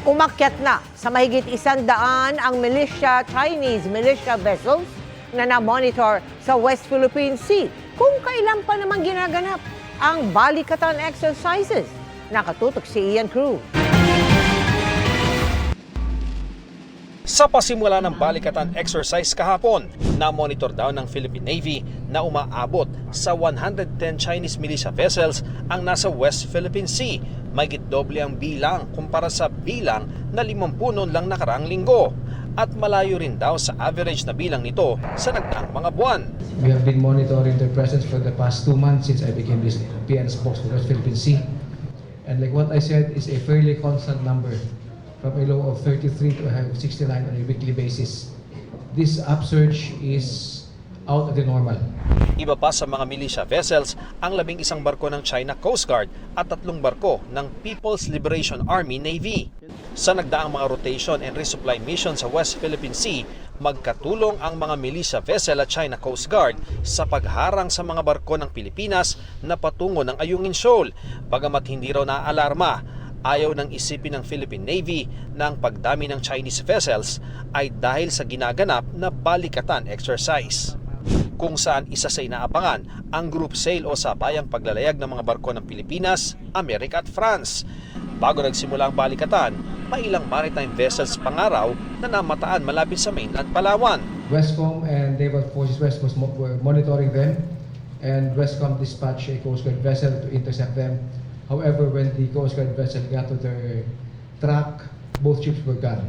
Umakyat na sa mahigit 100 ang Chinese militia vessels na na-monitor sa West Philippine Sea kung kailan pa naman ginaganap ang balikatan exercises. Nakatutok si Ian Cruz. Sa pasimula ng balikatan exercise kahapon, na-monitor daw ng Philippine Navy na umaabot sa 110 Chinese militia vessels ang nasa West Philippine Sea. Mahigit doble ang bilang kumpara sa bilang na 50 noon lang nakaraang linggo. At malayo rin daw sa average na bilang nito sa nagdaang mga buwan. We have been monitoring their presence for the past 2 months since I became this PN spokesman for West Philippine Sea. And like what I said, is a fairly constant number, from a low of 33 to a high of 69 on a weekly basis. This upsurge is out of the normal. Iba pa sa mga militia vessels ang 11 barko ng China Coast Guard at 3 barko ng People's Liberation Army Navy. Sa nagdaang mga rotation and resupply mission sa West Philippine Sea, magkatulong ang mga militia vessel at China Coast Guard sa pagharang sa mga barko ng Pilipinas na patungo ng Ayungin Shoal. Bagamat hindi raw naaalarma, ayaw nang isipin ng Philippine Navy na ang pagdami ng Chinese vessels ay dahil sa ginaganap na balikatan exercise, kung saan isa sa inaabangan ang group sail o sabayang paglalayag ng mga barko ng Pilipinas, Amerika at France. Bago nagsimula ang balikatan, may ilang maritime vessels pangaraw na namataan malapit sa mainland Palawan. Westcom and Naval Forces West was were monitoring them, and Westcom dispatched a Coast Guard vessel to intercept them. However, when the Coast Guard vessel got to their track, both ships were gone.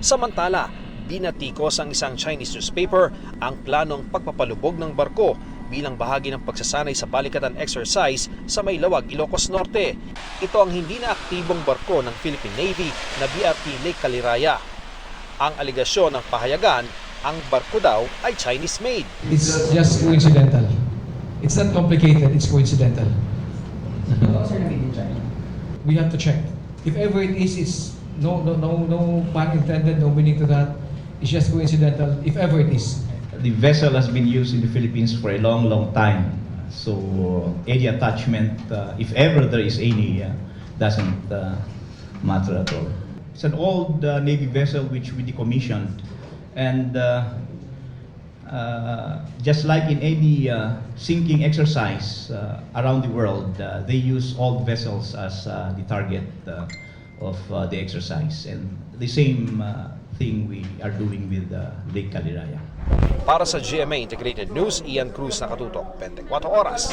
Samantala, binatikos ang isang Chinese newspaper ang planong pagpapalubog ng barko bilang bahagi ng pagsasanay sa balikatan exercise sa Maylawag, Ilocos Norte. Ito ang hindi na aktibong barko ng Philippine Navy na BRT Lake Caliraya. Ang aligasyon ng pahayagan, ang barko daw ay Chinese-made. It's just coincidental. It's not complicated, it's coincidental. We have to check. If ever it is, it's no pun intended, no meaning to that. It's just coincidental, if ever it is. The vessel has been used in the Philippines for a long time. So any attachment, if ever there is any, doesn't matter at all. It's an old Navy vessel which we decommissioned, and just like in any sinking exercise around the world, they use old vessels as the target of the exercise, and the same thing we are doing with Lake Caliraya. Para sa GMA Integrated News, Ian Cruz, nakatutok, 24 Oras.